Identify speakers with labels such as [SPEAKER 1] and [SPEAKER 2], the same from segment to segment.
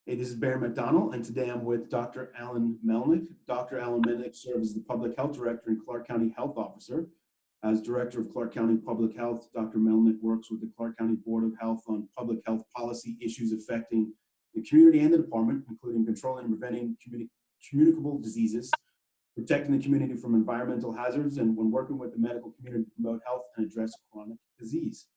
[SPEAKER 1] Hey, this is Barry McDonnell, and today I'm with Dr. Alan Melnick. Dr. Alan Melnick serves as the Public Health Director and Clark County Health Officer. As Director of Clark County Public Health, Dr. Melnick works with the Clark County Board of Health on public health policy issues affecting the community and the department, including controlling and preventing communicable diseases, protecting the community from environmental hazards, and when working with the medical community to promote health and address chronic disease.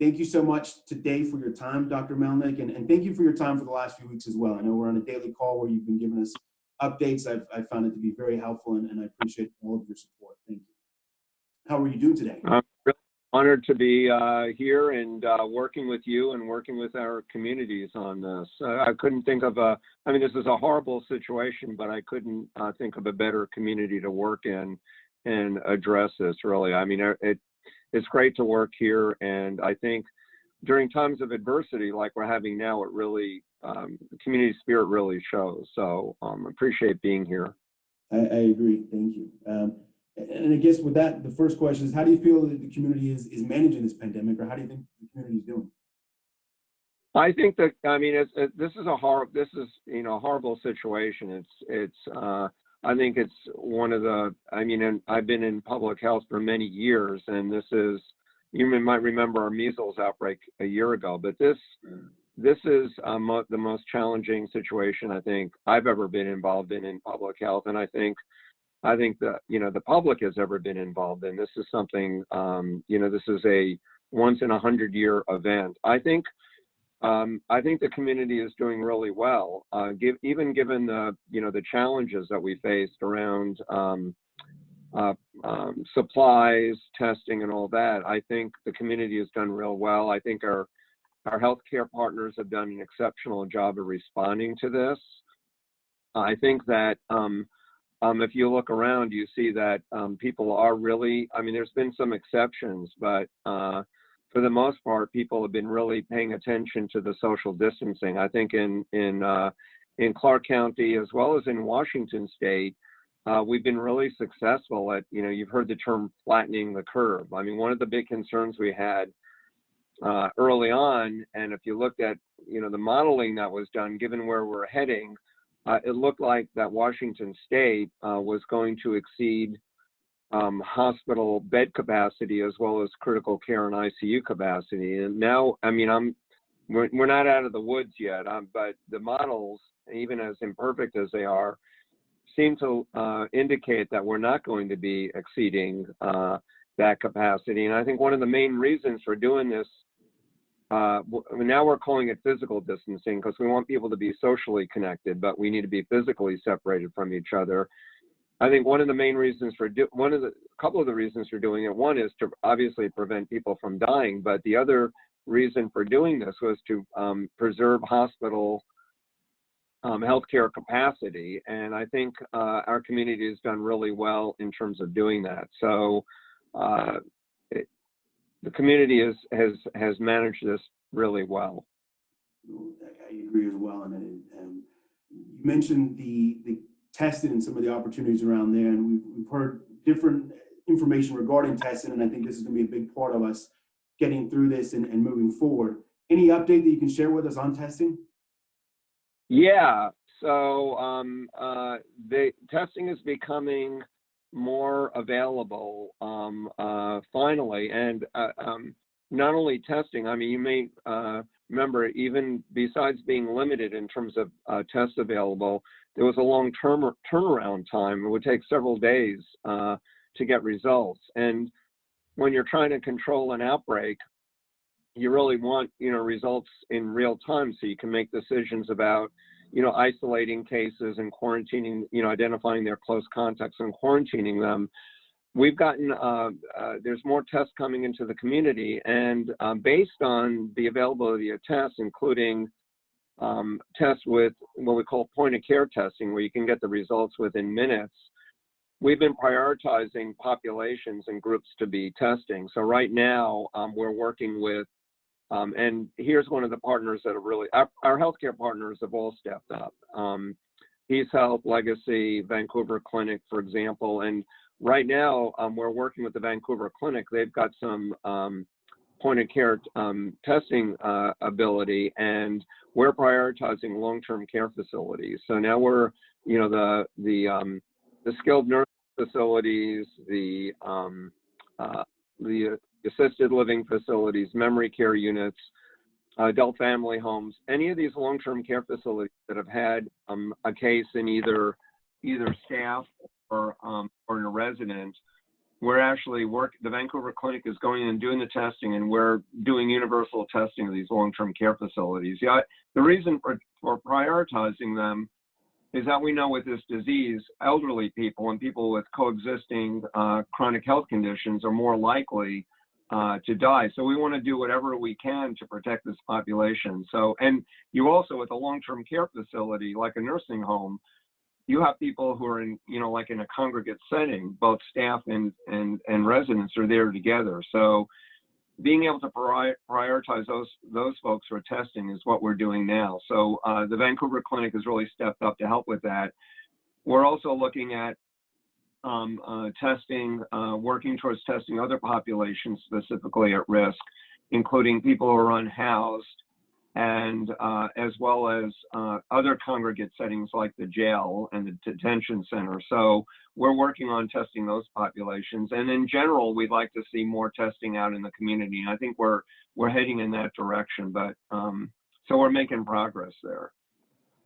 [SPEAKER 1] Thank you so much today for your time, Dr. Melnick, and thank you for your time for the last few weeks as well. I know we're on a daily call where you've been giving us updates. I've found it to be very helpful, and I appreciate all of your support. Thank you. How are you doing today?
[SPEAKER 2] I'm really honored to be here and working with you and working with our communities on this. I couldn't think of this is a horrible situation, but I couldn't think of a better community to work in and address this, really. I mean, it's great to work here, and I think during times of adversity like we're having now, it really, the community spirit really shows. So appreciate being here.
[SPEAKER 1] I agree. Thank you. And I guess with that, the first question is, how do you feel that the community is managing this pandemic, or how do you think the community is doing?
[SPEAKER 2] I think that, I mean, this is a horrible situation. I think it's one of the, and I've been in public health for many years, and this is, you might remember our measles outbreak a year ago, but this is the most challenging situation I think I've ever been involved in public health, and I think that, the public has ever been involved in. This is something, this is a once in 100-year event. I think the community is doing really well, even given the challenges that we faced around supplies, testing, and all that. I think the community has done real well. I think our healthcare partners have done an exceptional job of responding to this. I think that if you look around, you see that people are really, there's been some exceptions, but for the most part, people have been really paying attention to the social distancing. I think in Clark County, as well as in Washington State, we've been really successful at, you've heard the term flattening the curve. One of the big concerns we had early on, and if you looked at, the modeling that was done, given where we're heading, it looked like that Washington State was going to exceed hospital bed capacity as well as critical care and ICU capacity. And now, we're not out of the woods yet, but the models, even as imperfect as they are, seem to indicate that we're not going to be exceeding that capacity. And I think one of the main reasons for doing this, now we're calling it physical distancing because we want people to be socially connected, but we need to be physically separated from each other. I think one of the main reasons couple of the reasons for doing it, one is to obviously prevent people from dying, but the other reason for doing this was to preserve hospital healthcare capacity. And I think our community has done really well in terms of doing that. So the community has managed this really well.
[SPEAKER 1] I agree as well. And you mentioned the testing and some of the opportunities around there, and we've heard different information regarding testing, and I think this is going to be a big part of us getting through this and moving forward. Any update that you can share with us on testing?
[SPEAKER 2] Yeah, so the testing is becoming more available finally, and not only testing, you may remember, even besides being limited in terms of tests available, there was a long turnaround time. It would take several days to get results. And when you're trying to control an outbreak, you really want, results in real time so you can make decisions about, isolating cases and quarantining, identifying their close contacts and quarantining them. We've gotten, there's more tests coming into the community, and based on the availability of tests, including tests with what we call point of care testing, where you can get the results within minutes, we've been prioritizing populations and groups to be testing. So right now, we're working with, and here's one of the partners that are really, our healthcare partners have all stepped up. Peace Health, Legacy, Vancouver Clinic, for example. And right now, we're working with the Vancouver Clinic. They've got some point of care testing ability, and we're prioritizing long-term care facilities. So now we're, the skilled nursing facilities, the assisted living facilities, memory care units, adult family homes, any of these long-term care facilities that have had a case in either staff or in a resident. We're actually the Vancouver Clinic is going and doing the testing, and we're doing universal testing of these long-term care facilities. Yeah, the reason for prioritizing them is that we know with this disease, elderly people and people with coexisting chronic health conditions are more likely to die. So we want to do whatever we can to protect this population. So, and you also, with a long-term care facility, like a nursing home, you have people who are in, like in a congregate setting, both staff and residents are there together. So being able to prioritize those folks for testing is what we're doing now. So the Vancouver Clinic has really stepped up to help with that. We're also looking at testing, working towards testing other populations specifically at risk, including people who are unhoused, and as well as other congregate settings like the jail and the detention center. So we're working on testing those populations. And in general, we'd like to see more testing out in the community. And I think we're heading in that direction, but so we're making progress there.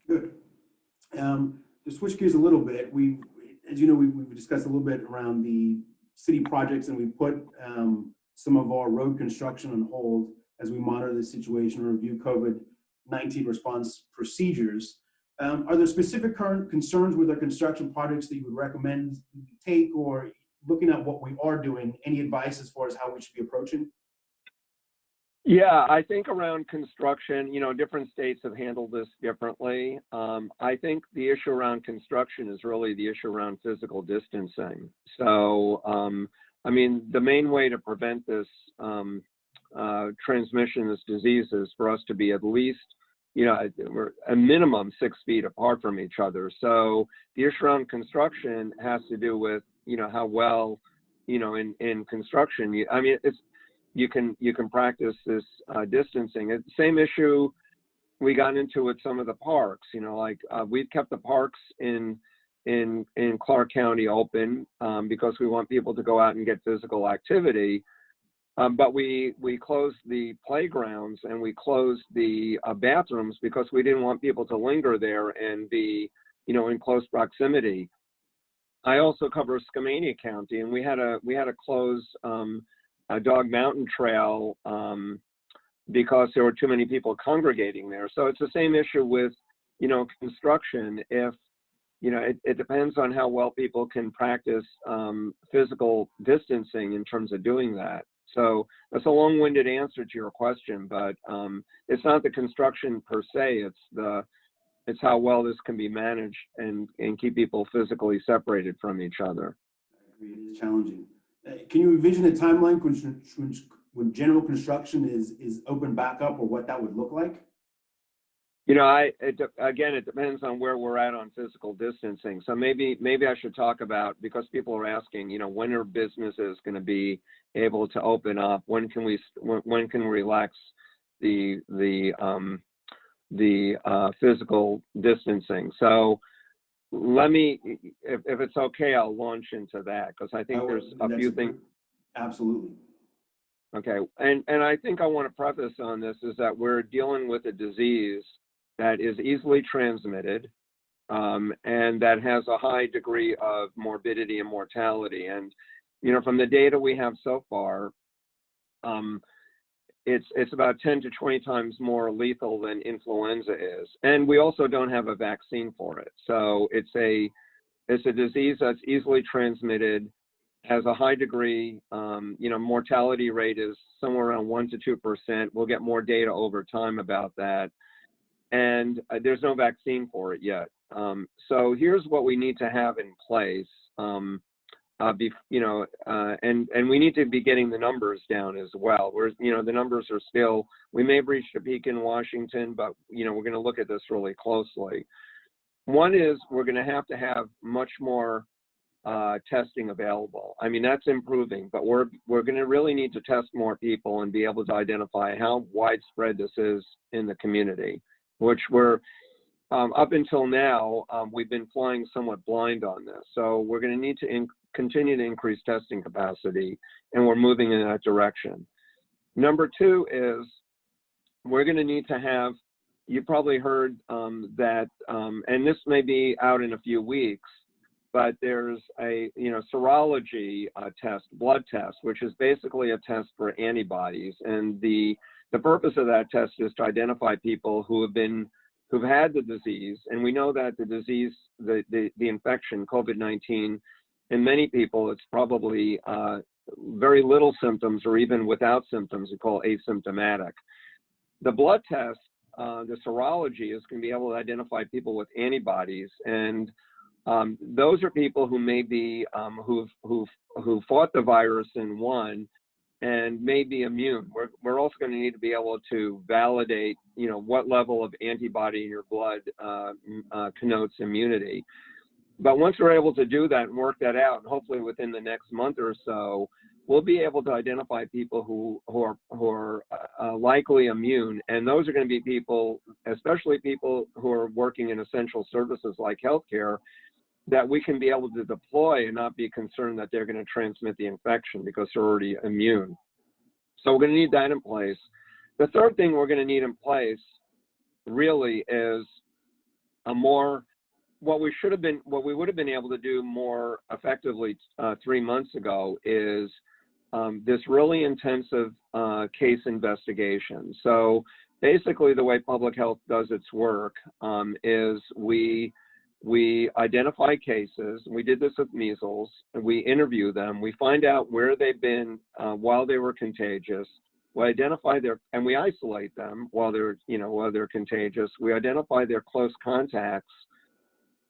[SPEAKER 1] Good. To switch gears a little bit, as you know, we've discussed a little bit around the city projects, and we put some of our road construction on hold as we monitor the situation and review COVID-19 response procedures. Are there specific current concerns with our construction projects that you would recommend we take, or looking at what we are doing, any advice as far as how we should be approaching?
[SPEAKER 2] Yeah, I think around construction, different states have handled this differently. I think the issue around construction is really the issue around physical distancing. So, the main way to prevent this transmission of this disease is for us to be at least, we're a minimum 6 feet apart from each other. So the issue around construction has to do with, how well, in construction, you can practice this distancing. It's the same issue we got into with some of the parks. We've kept the parks in Clark County open because we want people to go out and get physical activity. But we closed the playgrounds and we closed the bathrooms because we didn't want people to linger there and be, in close proximity. I also cover Skamania County, and we had to close a Dog Mountain Trail because there were too many people congregating there. So it's the same issue with, construction. If, it depends on how well people can practice physical distancing in terms of doing that. So that's a long-winded answer to your question, but it's not the construction per se, it's how well this can be managed and keep people physically separated from each other.
[SPEAKER 1] I agree, it is challenging. Can you envision a timeline when general construction is open back up, or what that would look like?
[SPEAKER 2] It depends on where we're at on physical distancing. So maybe I should talk about, because people are asking, when are businesses going to be able to open up? When can we relax the physical distancing? So let me, if it's okay, I'll launch into that, because I think there's a few things.
[SPEAKER 1] Absolutely.
[SPEAKER 2] Okay, and I think I want to preface on this is that we're dealing with a disease that is easily transmitted and that has a high degree of morbidity and mortality. And, from the data we have so far, it's about 10 to 20 times more lethal than influenza is. And we also don't have a vaccine for it. So it's a disease that's easily transmitted, has a high degree, mortality rate is somewhere around 1 to 2%. We'll get more data over time about that. And there's no vaccine for it yet. So here's what we need to have in place. And we need to be getting the numbers down as well. The numbers are still, we may have reached a peak in Washington, but, we're going to look at this really closely. One is we're going to have much more testing available. I mean, that's improving, but we're going to really need to test more people and be able to identify how widespread this is in the community, which we're up until now, we've been flying somewhat blind on this. So we're going to need to continue to increase testing capacity, and we're moving in that direction. Number two is we're going to need to have, you probably heard that, and this may be out in a few weeks, but there's a serology test, blood test, which is basically a test for antibodies. And the purpose of that test is to identify people who've had the disease. And we know that the disease, the infection, COVID-19, in many people, it's probably very little symptoms or even without symptoms, we call asymptomatic. The blood test, the serology, is going to be able to identify people with antibodies, and those are people who may be who fought the virus and won, and may be immune. We're also going to need to be able to validate, what level of antibody in your blood connotes immunity. But once we're able to do that and work that out, and hopefully within the next month or so, we'll be able to identify people who are likely immune. And those are going to be people, especially people who are working in essential services like healthcare, that we can be able to deploy and not be concerned that they're going to transmit the infection because they're already immune. So we're going to need that in place. The third thing we're going to need in place really is what we would have been able to do more effectively 3 months ago is this really intensive case investigation. So basically the way public health does its work is we identify cases. We did this with measles. We interview them. We find out where they've been while they were contagious. We identify and we isolate them while they're contagious. We identify their close contacts.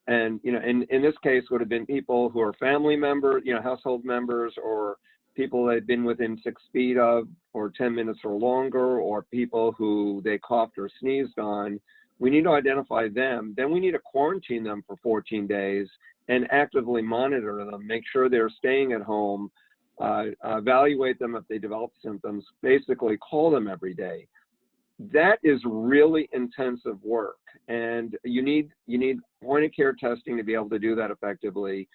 [SPEAKER 2] And, in this case would have been people who are family members, household members, or people they've been within 6 feet of, or 10 minutes or longer, or people who they coughed or sneezed on. We need to identify them. Then we need to quarantine them for 14 days and actively monitor them, make sure they're staying at home, evaluate them if they develop symptoms, basically call them every day. That is really intensive work, and you need point of care testing to be able to do that effectively.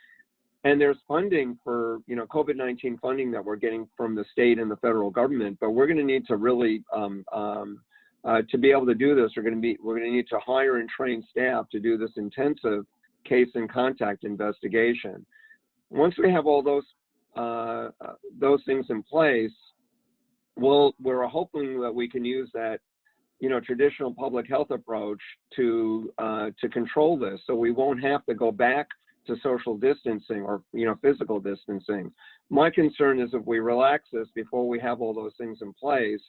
[SPEAKER 2] And there's funding for COVID-19 funding that we're getting from the state and the federal government, but we're going to need to really to be able to do this, we're going to need to hire and train staff to do this intensive case and contact investigation. Once we have all those things in place, we're hoping that we can use that traditional public health approach to control this, so we won't have to go back to social distancing or physical distancing. My concern is if we relax this before we have all those things in place,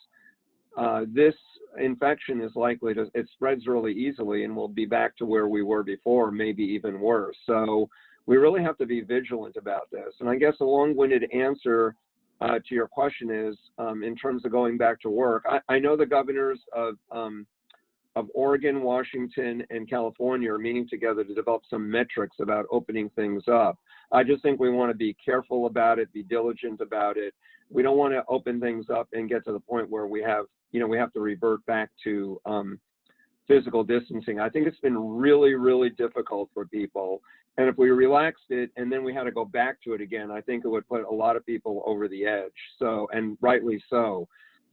[SPEAKER 2] this infection is likely it spreads really easily, and we'll be back to where we were before, maybe even worse. So we really have to be vigilant about this. And I guess a long-winded answer to your question is, in terms of going back to work, I know the governors of Oregon, Washington, and California are meeting together to develop some metrics about opening things up. I just think we want to be careful about it, be diligent about it. We don't want to open things up and get to the point where we have to revert back to physical distancing. I think it's been really, really difficult for people. And if we relaxed it and then we had to go back to it again, I think it would put a lot of people over the edge. So, and rightly so.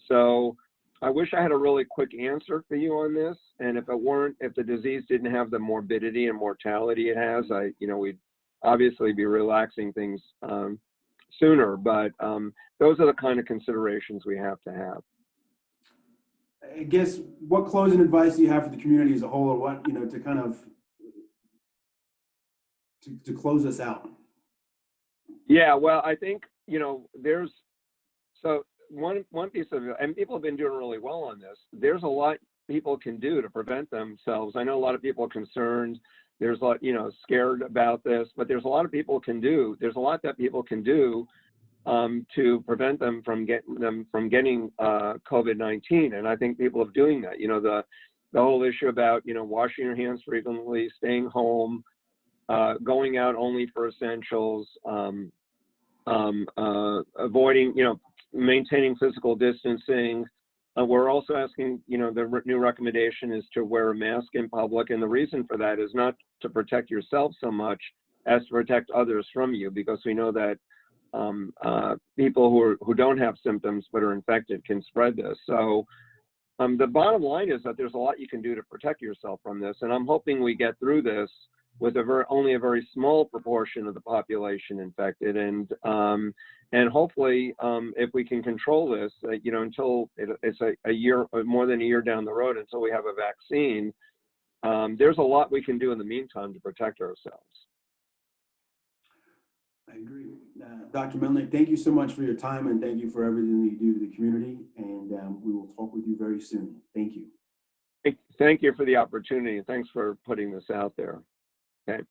[SPEAKER 2] So I wish I had a really quick answer for you on this. And if the disease didn't have the morbidity and mortality it has, we'd obviously be relaxing things sooner. But those are the kind of considerations we have to have.
[SPEAKER 1] I guess, what closing advice do you have for the community as a whole, or what, to kind of to close us out?
[SPEAKER 2] Yeah, well, I think, there's, so one piece of it, and people have been doing really well on this, there's a lot people can do to prevent themselves. I know a lot of people are concerned, there's a lot, scared about this, but there's a lot people can do to prevent them from getting COVID-19, and I think people are doing that. The whole issue about washing your hands frequently, staying home, going out only for essentials, avoiding, maintaining physical distancing. We're also asking, the new recommendation is to wear a mask in public. And the reason for that is not to protect yourself so much as to protect others from you, because we know that people who don't have symptoms but are infected can spread this. So the bottom line is that there's a lot you can do to protect yourself from this. And I'm hoping we get through this with only a very small proportion of the population infected. And hopefully, if we can control this, until it's a year, more than a year down the road, until we have a vaccine, there's a lot we can do in the meantime to protect ourselves.
[SPEAKER 1] I agree. Dr. Melnick, thank you so much for your time, and thank you for everything that you do to the community. And we will talk with you very soon. Thank you.
[SPEAKER 2] Thank you for the opportunity. Thanks for putting this out there. Okay.